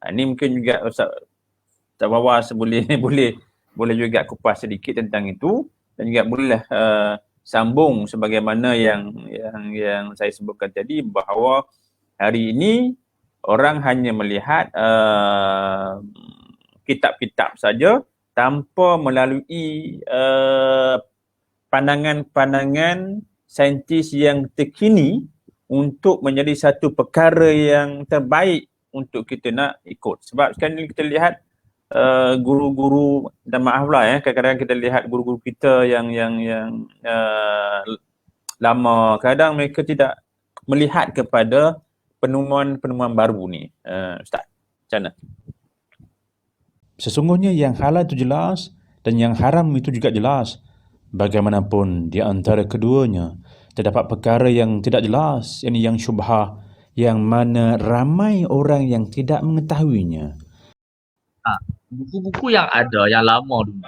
Ini mungkin juga Ustaz Wawas boleh boleh juga kupas sedikit tentang itu, dan juga bolehlah sambung sebagaimana yang saya sebutkan tadi, bahawa hari ini orang hanya melihat kitab-kitab saja tanpa melalui pandangan-pandangan saintis yang terkini untuk menjadi satu perkara yang terbaik untuk kita nak ikut. Sebab sekarang ni kita lihat guru-guru, dan maaflah kadang-kadang kita lihat guru-guru kita yang lama, kadang mereka tidak melihat kepada penemuan-penemuan baru ni. Ustaz, macam mana? Sesungguhnya yang halal itu jelas dan yang haram itu juga jelas. Bagaimanapun di antara keduanya terdapat perkara yang tidak jelas, yang syubhah, yang mana ramai orang yang tidak mengetahuinya. Buku-buku yang ada, yang lama dulu,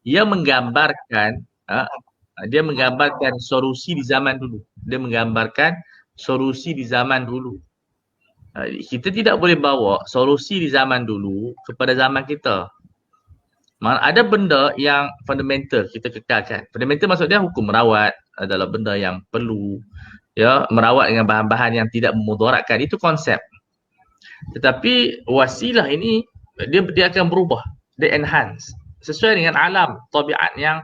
ia menggambarkan solusi di zaman dulu. Dia menggambarkan solusi di zaman dulu. Kita tidak boleh bawa solusi di zaman dulu kepada zaman kita. Ada benda yang fundamental kita kekalkan. Fundamental maksud dia hukum merawat adalah benda yang perlu, merawat dengan bahan-bahan yang tidak memudaratkan. Itu konsep. Tetapi wasilah ini dia akan berubah, dia enhance sesuai dengan alam, tabiat yang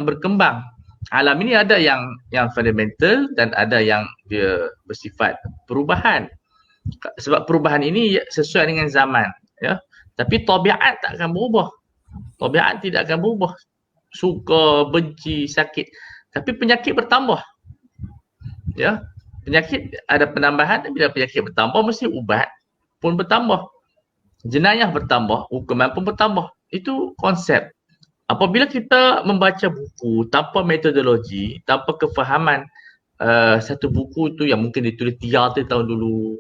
berkembang. Alam ini ada yang fundamental dan ada yang dia bersifat perubahan. Sebab perubahan ini sesuai dengan zaman, Tapi tabiat tak akan berubah. Tabiat tidak akan berubah. Suka, benci, sakit. Tapi penyakit bertambah. Penyakit ada penambahan, bila penyakit bertambah mesti ubat pun bertambah. Jenayah bertambah, hukuman pun bertambah. Itu konsep. Apabila kita membaca buku tanpa metodologi, tanpa kefahaman satu buku itu yang mungkin ditulis 300 tahun dulu,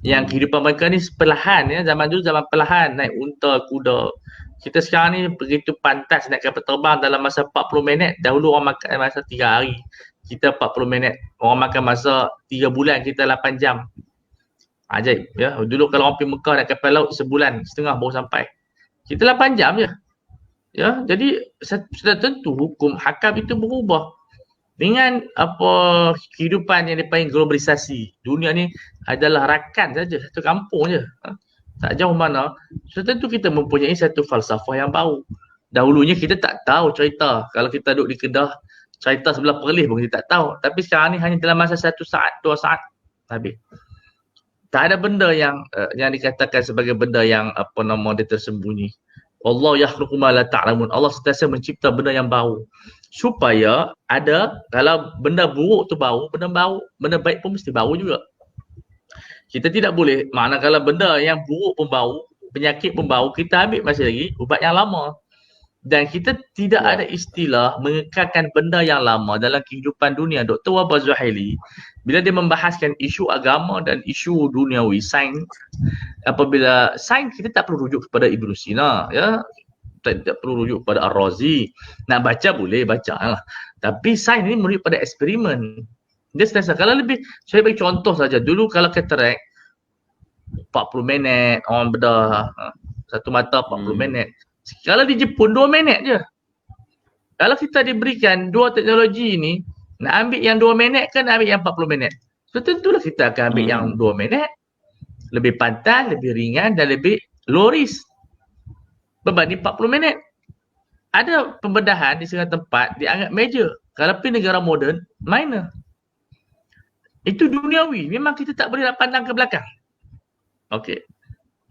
yang kehidupan mereka ni perlahan, zaman dulu zaman perlahan, naik unta, kuda. Kita sekarang ni begitu pantas naik kapal terbang dalam masa 40 minit. Dahulu orang makan masa 3 hari, kita 40 minit. Orang makan masa 3 bulan, kita 8 jam. Ajaib, Dulu kalau orang pergi Mekah naik kapal laut sebulan setengah baru sampai. Kita 8 jam je. Jadi sudah tentu hukum hakam itu berubah dengan kehidupan yang dipanggil globalisasi. Dunia ni adalah rakan saja, satu kampung je. Tak jauh mana. Sudah tentu kita mempunyai satu falsafah yang baru. Dahulunya kita tak tahu cerita. Kalau kita duduk di Kedah, cerita sebelah Perlis pun kita tak tahu. Tapi sekarang ni hanya dalam masa 1 saat, 2 saat habis. Tak ada benda yang dikatakan sebagai benda yang dia tersembunyi. Allah yakhluqu ma la ta'lamun. Allah sentiasa mencipta benda yang baru. Supaya ada, kalau benda buruk tu baru, benda baik pun mesti baru juga. Kita tidak boleh, manakala benda yang buruk pun baru, penyakit pun baru, kita ambil masih lagi ubat yang lama. Dan kita tidak ada istilah mengekalkan benda yang lama dalam kehidupan dunia. Dr. Wahbah Zuhaili, bila dia membahaskan isu agama dan isu duniawi, sains, apabila sains kita tak perlu rujuk kepada Ibn Sina, tak perlu rujuk kepada Ar-Razi. Nak baca boleh, baca lah. Tapi sains ini merujuk pada eksperimen. Dia sentiasa, kalau lebih, saya bagi contoh saja. Dulu kalau katarak 40 minit, orang bedah satu mata 40 minit. Kalau di Jepun 2 minit je. Kalau kita diberikan dua teknologi ini, nak ambil yang 2 minit kan ambil yang 40 minit. So tentulah kita akan ambil yang 2 minit. Lebih pantas, lebih ringan dan lebih low risk berbanding 40 minit. Ada pembedahan di setengah tempat dianggap major. Kalau pergi negara moden, minor. Itu duniawi. Memang kita tak boleh nak pandang ke belakang. Okey.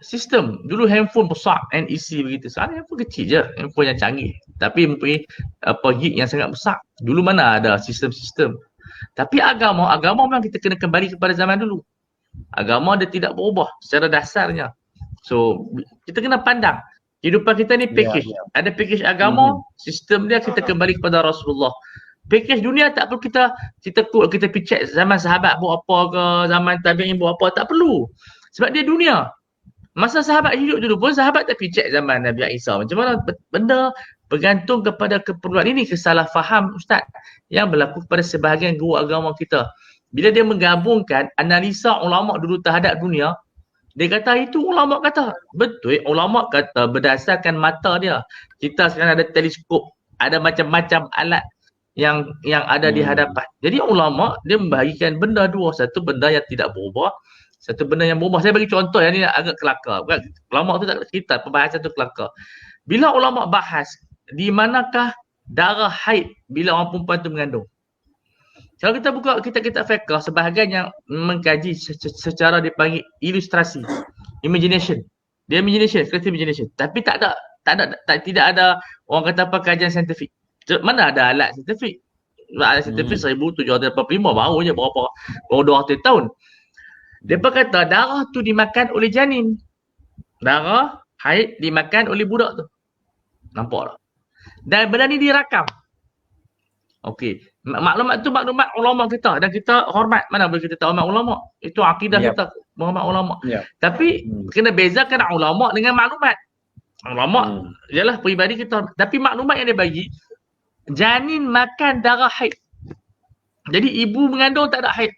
Sistem. Dulu handphone besar, NEC begitu. Sekarang handphone kecil je. Handphone yang canggih. Tapi mempunyai gig yang sangat besar. Dulu mana ada sistem-sistem. Tapi agama memang kita kena kembali kepada zaman dulu. Agama dia tidak berubah secara dasarnya. So, kita kena pandang. Kehidupan kita ni package. Ada package agama, sistem dia kita kembali kepada Rasulullah. Package dunia tak perlu kita pergi check zaman sahabat buat apa ke, zaman tabi'in buat apa, tak perlu. Sebab dia dunia. Masa sahabat hidup dulu pun sahabat tak pergi check zaman Nabi Isa. Macam mana benda bergantung kepada keperluan ini, kesalah faham ustaz yang berlaku kepada sebahagian guru agama kita. Bila dia menggabungkan analisa ulama dulu terhadap dunia, Dia kata itu ulama kata. Betul, ulama kata berdasarkan mata dia. Kita sekarang ada teleskop, ada macam-macam alat yang ada di hadapan. Jadi ulama dia membahagikan benda dua, satu benda yang tidak berubah, satu benda yang berubah. Saya bagi contoh yang ni agak kelakar. Bukan ulama tu tak kita pembahasan tu kelakar. Bila ulama bahas di manakah darah haid bila orang perempuan tu mengandung. Kalau kita buka kitab-kitab fiqh, sebahagian yang mengkaji secara dipanggil ilustrasi, imagination. Dia imagination, creative imagination. Tapi tidak ada orang kata apa kajian saintifik. Mana ada alat saintifik? Alat saintifik 1785 baru je baru 200 tahun. Depa kata darah tu dimakan oleh janin. Darah haid dimakan oleh budak tu. Nampak tak? Dan benda ni dirakam. Okey. Maklumat tu maklumat ulama kita dan kita hormat. Mana boleh kita tahu ulama? Itu akidah kita, hormat ulama. Tapi kena bezakan ulama dengan maklumat. Ulama ialah peribadi kita. Tapi maklumat yang dia bagi, janin makan darah haid. Jadi ibu mengandung tak ada haid.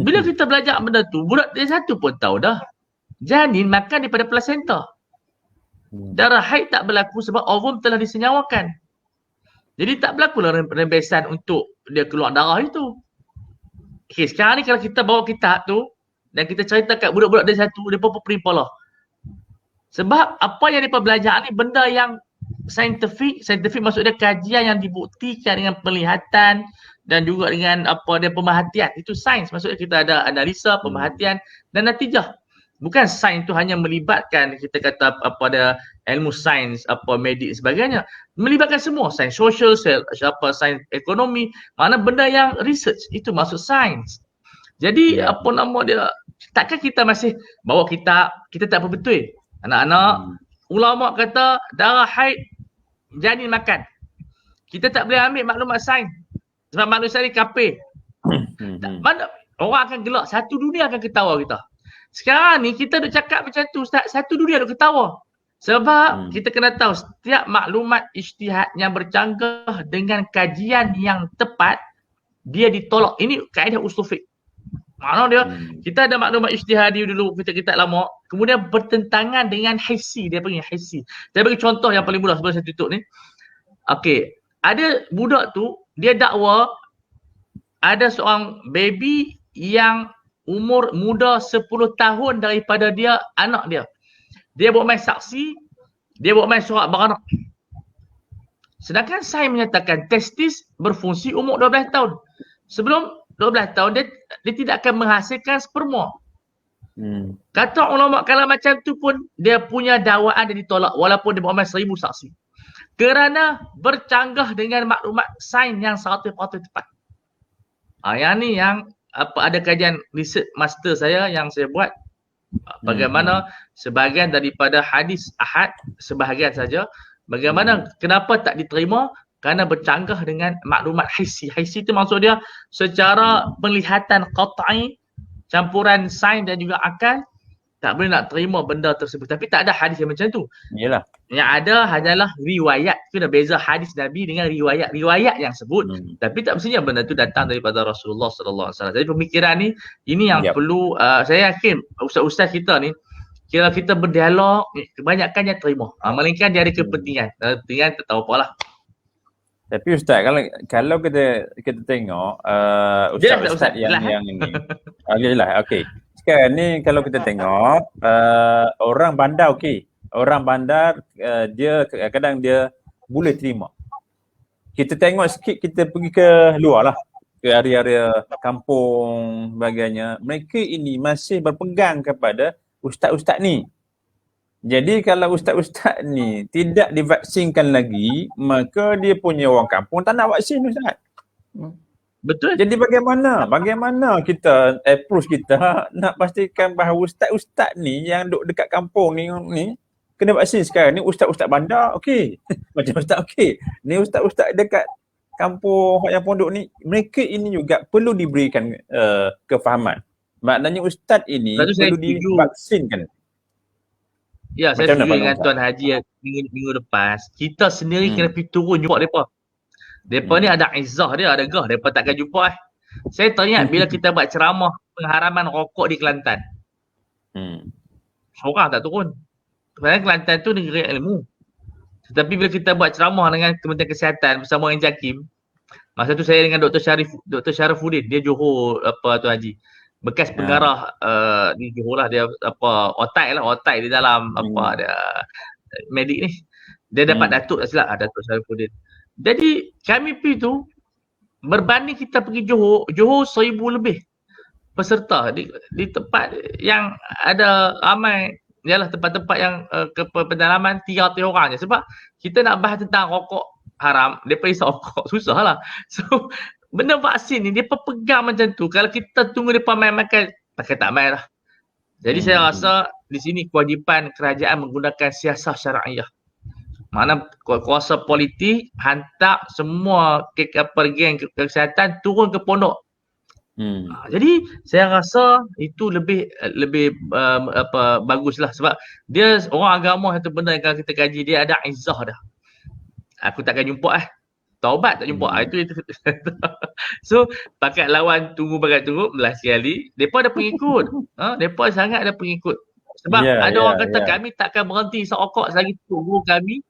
Bila kita belajar benda tu, budak dia satu pun tahu dah. Janin makan daripada placenta. Darah haid tak berlaku sebab ovum telah disenyawakan. Jadi tak berlakulah rembesan untuk dia keluar darah itu. Okay, sekarang ni kalau kita bawa kitab tu dan kita cerita kat budak-budak dia satu, dia pun perimpalah. Sebab apa yang mereka belajar ni benda yang saintifik maksudnya kajian yang dibuktikan dengan penglihatan dan juga dengan apa dia pemerhatian. Itu sains, maksudnya kita ada analisa, pemerhatian dan natijah. Bukan sains itu hanya melibatkan kita kata apa ada ilmu sains, apa medik sebagainya. Melibatkan semua, sains sosial, sains ekonomi, mana benda yang research itu masuk sains. Jadi apa nama dia, takkan kita masih bawa kita tak betul. Anak-anak ulama kata darah haid janin makan. Kita tak boleh ambil maklumat sains. Sebab manusia ni kafir. Mana orang akan gelak, satu dunia akan ketawa kita. Sekarang ni kita duk cakap macam tu Ustaz, satu dunia duk ketawa. Sebab kita kena tahu setiap maklumat ijtihad yang bercanggah dengan kajian yang tepat, dia ditolak. Ini kaedah usul fiqh. Maknanya dia, kita ada maklumat ijtihadi dulu, kita lama, kemudian bertentangan dengan hissi, dia panggil hissi. Saya bagi contoh yang paling mudah sebelum saya tutup ni. Okey, ada budak tu, dia dakwa ada seorang baby yang umur muda 10 tahun daripada dia, anak dia. Dia buat main saksi, dia buat main surat beranak. Sedangkan saya menyatakan testis berfungsi umur 12 tahun. Sebelum 12 tahun dia tidak akan menghasilkan sperma. Kata ulama kalau macam tu pun dia punya dakwaan dia ditolak walaupun dia buat main 1000 saksi. Kerana bercanggah dengan maklumat sains yang 100% tepat. Yang ni yang ada kajian research master saya yang saya buat bagaimana sebahagian daripada hadis ahad, sebahagian saja, bagaimana kenapa tak diterima kerana bercanggah dengan maklumat hissi. Hissi itu maksud dia secara penglihatan qat'i, campuran sains dan juga akal, tak boleh nak terima benda tersebut. Tapi tak ada hadis yang macam tu. Yalah. Yang ada hanyalah riwayat. Kena beza hadis Nabi dengan riwayat yang sebut. Tapi tak mestinya benda tu datang daripada Rasulullah sallallahu alaihi wasallam. Jadi pemikiran ni ini yang perlu saya yakin ustaz-ustaz kita ni kalau kita berdialog kebanyakan dia terima. Melainkan dia ada kepentingan. Kepentingan tak tahu apalah. Tapi ustaz kalau kita tengok ustaz yang ini. Okey. Sekarang ni kalau kita tengok orang bandar okey. Orang bandar dia kadang-kadang dia boleh terima. Kita tengok sikit, kita pergi ke luar lah, ke area-area kampung sebagainya. Mereka ini masih berpegang kepada ustaz-ustaz ni. Jadi kalau ustaz-ustaz ni tidak divaksinkan lagi, maka dia punya orang kampung tak nak vaksin ustaz. Betul. Jadi bagaimana kita approach kita nak pastikan bahawa ustaz-ustaz ni yang duduk dekat kampung ni kena vaksin sekarang ni. Ustaz-ustaz bandar okey. Macam ustaz okey. Ni ustaz-ustaz dekat kampung yang pondok ni, mereka ini juga perlu diberikan kefahaman. Maknanya ustaz ini perlu divaksinkan. Ya, saya setuju dengan Tuan Haji minggu lepas. Kita sendiri kena pergi turun jumpa mereka. Mereka ni ada izzah dia, ada gah. Mereka takkan jumpa. Saya teringat bila kita buat ceramah pengharaman rokok di Kelantan. Seorang tak turun. Sebenarnya Kelantan tu negeri ilmu. Tetapi bila kita buat ceramah dengan Kementerian Kesihatan bersama dengan JAKIM, masa tu saya dengan Dr. Syarafuddin, dia Johor Tuan Haji. Bekas pengarah di Johor lah, dia otai di dalam dia medik ni. Dia dapat Datuk tak silap, Datuk Syarafuddin. Jadi kami pergi tu, berbanding kita pergi Johor 1,000 lebih peserta di tempat yang ada ramai, ialah tempat-tempat yang pedalaman 300 orang je. Sebab kita nak bahas tentang rokok haram, dia isap rokok, susah lah. So benda vaksin ni dia pegang macam tu. Kalau kita tunggu dia main-makan, tak main lah. Jadi saya rasa di sini kewajipan kerajaan menggunakan siasah syara'iyah. Mana kuasa politik hantar semua geng kesihatan turun ke pondok. Jadi saya rasa itu lebih baguslah, sebab dia orang agama satu benda yang kalau kita kaji, dia ada izzah dah. Aku takkan jumpa taubat tak jumpa. Itu so pakat lawan tunggu belas sekali, depa ada pengikut. Depa sangat ada pengikut. Sebab ada orang kata kami takkan berhenti isap rokok selagi guru kami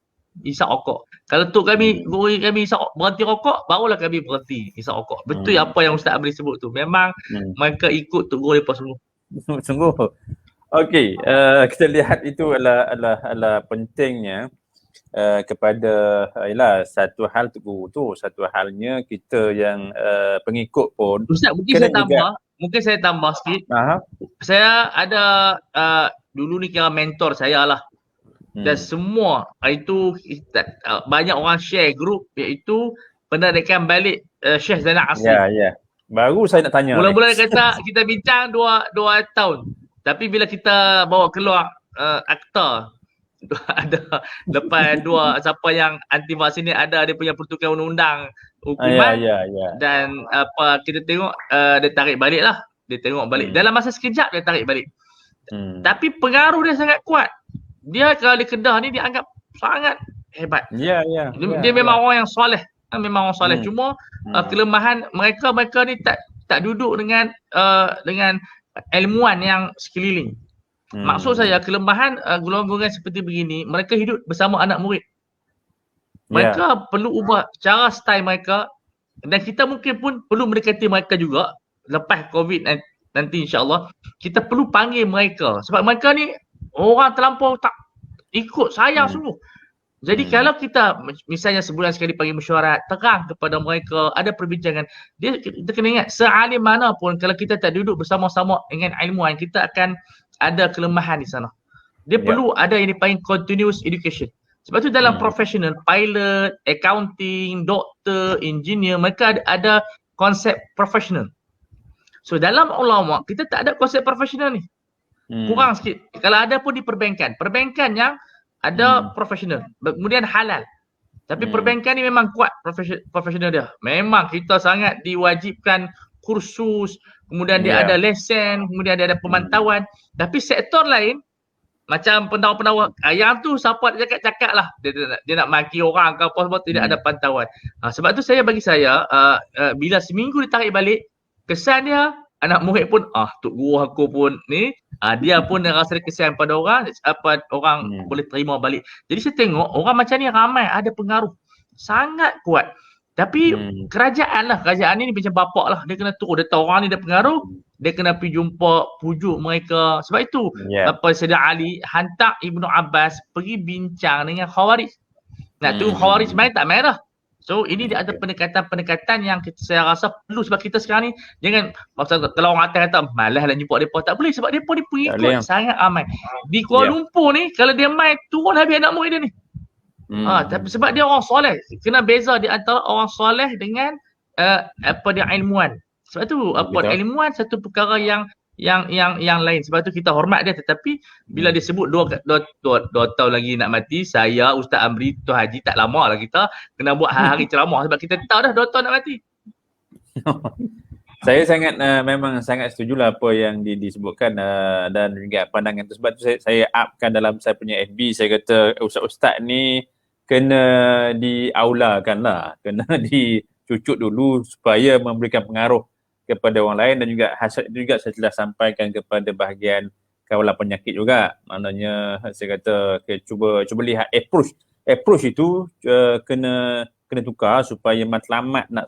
isap rokok. Kalau guru kami berhenti rokok, barulah kami berhenti isap rokok. Betul apa yang Ustaz Amri sebut tu. Memang mereka ikut tuk guru mereka sungguh. Sungguh. Okey, kita lihat itu adalah pentingnya kepada satu hal tuk guru tu, satu halnya kita yang pengikut pun. Ustaz, mungkin saya tambah sikit. Saya ada dulu ni kira mentor saya lah. Dan semua itu banyak orang share grup, iaitu penarikan balik Syekh Zainal Asri. Ya. Baru saya nak tanya. Mula-mula kata kita bincang 2 tahun. Tapi bila kita bawa keluar akta, ada lepas siapa yang anti vaksin ni ada dia punya pertukaran undang-undang hukuman. Dan kita tengok dia tarik balik lah. Dia tengok balik. Dalam masa sekejap dia tarik balik. Tapi pengaruh dia sangat kuat. Dia kalau di Kedah ni dia anggap sangat hebat. Dia memang orang yang soleh. Memang orang soleh. Cuma kelemahan mereka ni tak duduk dengan ilmuwan yang sekeliling. Maksud saya kelemahan golongan seperti begini, mereka hidup bersama anak murid. Mereka perlu ubah cara style mereka, dan kita mungkin pun perlu mendekati mereka juga lepas COVID nanti insya-Allah. Kita perlu panggil mereka sebab mereka ni orang terlampau tak ikut sayang sungguh. Jadi kalau kita misalnya sebulan sekali panggil mesyuarat, terang kepada mereka, ada perbincangan, kita kena ingat sealim mana pun kalau kita tak duduk bersama-sama dengan ilmuwan, kita akan ada kelemahan di sana. Dia perlu ada yang dipanggil continuous education. Sebab tu dalam profesional, pilot, accounting, doktor, engineer, mereka ada konsep profesional. So dalam ulama kita tak ada konsep profesional ni. Kurang sikit. Kalau ada pun di perbankan. Perbankan yang ada profesional. Kemudian halal. Tapi perbankan ni memang kuat profesional dia. Memang kita sangat diwajibkan kursus, kemudian dia ada lesen, kemudian dia ada pemantauan. Tapi sektor lain, macam pendakwa-pendakwa, yang tu siapa nak cakap lah. Dia nak maki orang ke apa semua, tidak ada pantauan. Sebab tu bagi saya, bila seminggu ditarik balik, kesan dia, anak murid pun, tuk guru aku pun ni, dia pun rasa kesian pada orang, orang boleh terima balik. Jadi saya tengok orang macam ni ramai ada pengaruh. Sangat kuat. Tapi kerajaan ni macam bapak lah. Dia kena turun. Dia tahu orang ni ada pengaruh. Dia kena pergi jumpa, pujuk mereka. Sebab itu, Sayyidina Ali hantar Ibnu Abbas pergi bincang dengan Khawarij. Nak tunggu Khawarij main tak main dah. So ini dia ada pendekatan yang saya rasa perlu, sebab kita sekarang ni jangan kalau orang kata malas lah jumpa depa, tak boleh sebab depa ni pengikut sangat ramai. Di Kuala Lumpur ni kalau dia main turun habis anak murid dia ni. Tapi sebab dia orang soleh, kena beza di antara orang soleh dengan dia ilmuwan. Sebab tu ilmuwan satu perkara yang lain. Sebab tu kita hormat dia, tetapi bila dia sebut 2 tahun lagi nak mati, saya Ustaz Amri Tuan Haji tak lama lah kita kena buat hari-hari ceramah sebab kita tahu dah 2 tahun nak mati. Saya memang sangat setujulah apa yang disebutkan dan juga pandangan tu. Sebab tu saya upkan dalam saya punya FB, saya kata ustaz-ustaz ni kena diaulakan lah, kena dicucuk dulu supaya memberikan pengaruh kepada orang lain, dan juga hasil itu juga saya telah sampaikan kepada bahagian kawalan penyakit juga. Maknanya saya kata cuba lihat approach itu kena tukar supaya matlamat nak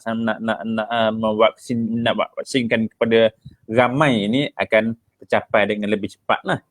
vaksinkan kepada ramai ini akan tercapai dengan lebih cepat lah.